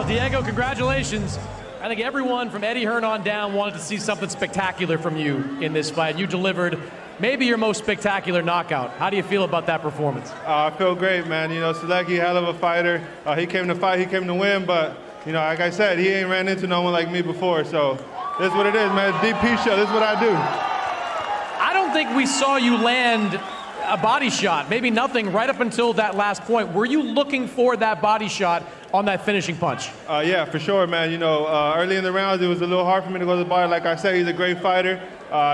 Well, Diego, congratulations. I think everyone from Eddie Hearn on down wanted to see something spectacular from you in this fight. You delivered maybe your most spectacular knockout. How do you feel about that performance? I feel great, man. You know, Sulecki, hell of a fighter. He came to fight, he came to win, but, you know, like I said, he ain't ran into no one like me before, so this is what it is, man. DP show, this is what I do. I don't think we saw you land a body shot, maybe nothing, right up until that last point. Were you looking for that body shot on that finishing punch? Yeah, for sure, man. You know, early in the rounds, it was a little hard for me to go to the body. Like I said, he's a great fighter.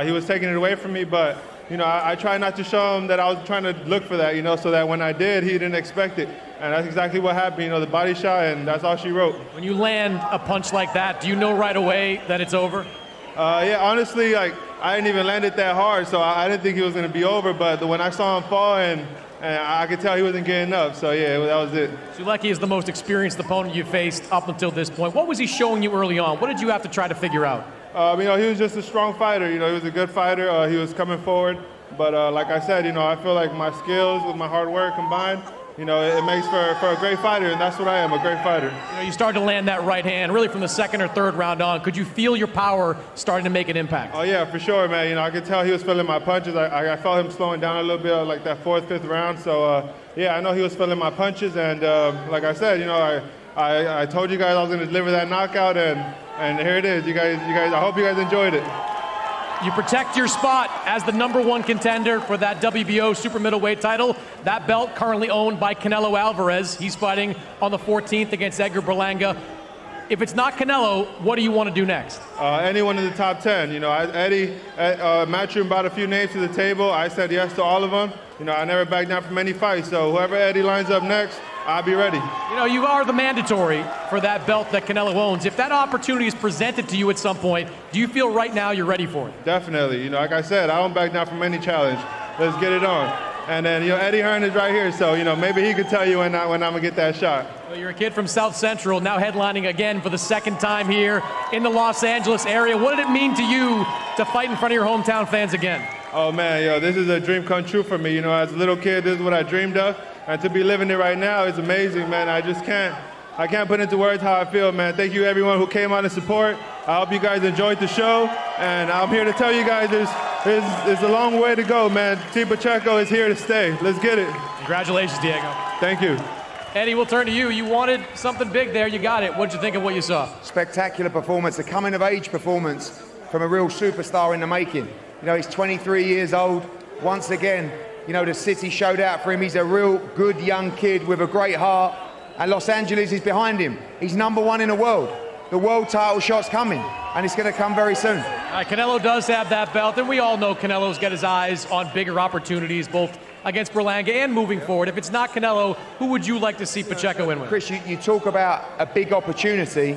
He was taking it away from me, but, you know, I try not to show him that I was trying to look for that, you know, so that when I did, he didn't expect it. And that's exactly what happened, you know, the body shot, and that's all she wrote. When you land a punch like that, do you know right away that it's over? Yeah, honestly, like, I didn't even land it that hard, so I didn't think it was going to be over, but when I saw him fall, and I could tell he wasn't getting up, so yeah, that was it. Sulecki is the most experienced opponent you faced up until this point. What was he showing you early on? What did you have to try to figure out? You know, he was just a strong fighter. You know, he was a good fighter. He was coming forward, but like I said, you know, I feel like my skills with my hard work combined, you know, it makes for a great fighter, and that's what I am, a great fighter. You know, you started to land that right hand, really from the second or third round on. Could you feel your power starting to make an impact? Oh, yeah, for sure, man. You know, I could tell he was feeling my punches. I felt him slowing down a little bit, like that fourth, fifth round. So, yeah, I know he was feeling my punches, and like I said, you know, I told you guys I was going to deliver that knockout, and here it is. You guys, I hope you guys enjoyed it. You protect your spot as the #1 contender for that WBO super middleweight title. That belt currently owned by Canelo Álvarez. He's fighting on the 14th against Edgar Berlanga. If it's not Canelo, what do you want to do next? Anyone in the top 10. You know, Eddie, Matchroom brought a few names to the table. I said yes to all of them. You know, I never back down from any fight. So whoever Eddie lines up next, I'll be ready. You know, you are the mandatory for that belt that Canelo owns. If that opportunity is presented to you at some point, do you feel right now you're ready for it? Definitely. You know, like I said, I don't back down from any challenge. Let's get it on. And then, you know, Eddie Hearn is right here, so, you know, maybe he could tell you when I'm going to get that shot. Well, you're a kid from South Central, now headlining again for the second time here in the Los Angeles area. What did it mean to you to fight in front of your hometown fans again? Oh, man, yo, this is a dream come true for me. You know, as a little kid, this is what I dreamed of. And to be living it right now is amazing, man. I can't put into words how I feel, man. Thank you, everyone who came out to support. I hope you guys enjoyed the show. And I'm here to tell you guys there's a long way to go, man. Team Pacheco is here to stay. Let's get it. Congratulations, Diego. Thank you. Eddie, we'll turn to you. You wanted something big there. You got it. What did you think of what you saw? Spectacular performance, a coming-of-age performance from a real superstar in the making. You know, he's 23 years old. Once again, you know, the city showed out for him. He's a real good young kid with a great heart. And Los Angeles is behind him. He's #1 in the world. The world title shot's coming, and it's going to come very soon. Canelo does have that belt, and we all know Canelo's got his eyes on bigger opportunities, both against Berlanga and moving forward. If it's not Canelo, who would you like to see Pacheco win with? Chris, you talk about a big opportunity.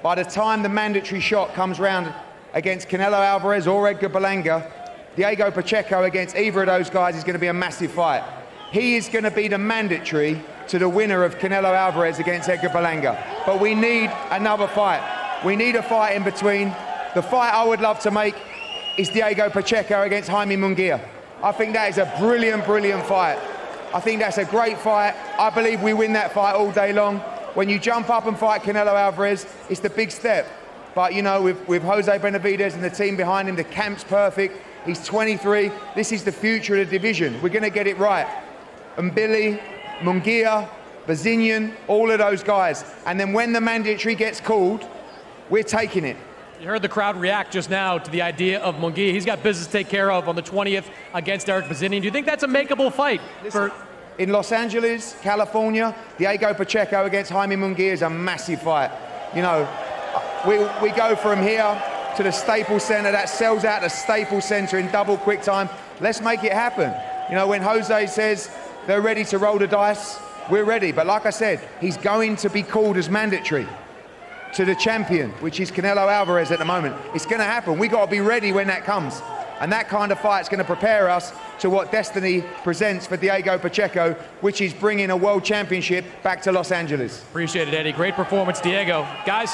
By the time the mandatory shot comes round against Canelo Álvarez or Edgar Berlanga, Diego Pacheco against either of those guys is going to be a massive fight. He is going to be the mandatory to the winner of Canelo Álvarez against Edgar Berlanga. But we need another fight. We need a fight in between. The fight I would love to make is Diego Pacheco against Jaime Munguia. I think that is a brilliant, brilliant fight. I think that's a great fight. I believe we win that fight all day long. When you jump up and fight Canelo Álvarez, it's the big step. But, you know, with Jose Benavidez and the team behind him, the camp's perfect. He's 23. This is the future of the division. We're going to get it right. And Billy, Munguia, Bazinian, all of those guys. And then when the mandatory gets called, we're taking it. You heard the crowd react just now to the idea of Munguia. He's got business to take care of on the 20th against Eric Bazinian. Do you think that's a makeable fight? In Los Angeles, California, Diego Pacheco against Jaime Munguia is a massive fight. You know, we go from here to the Staples Center. That sells out the Staples Center in double quick time. Let's make it happen. You know, when Jose says they're ready to roll the dice, we're ready. But like I said, he's going to be called as mandatory to the champion, which is Canelo Álvarez at the moment. It's going to happen. We got to be ready when that comes. And that kind of fight's going to prepare us to what destiny presents for Diego Pacheco, which is bringing a world championship back to Los Angeles. Appreciate it, Eddie. Great performance, Diego. Guys.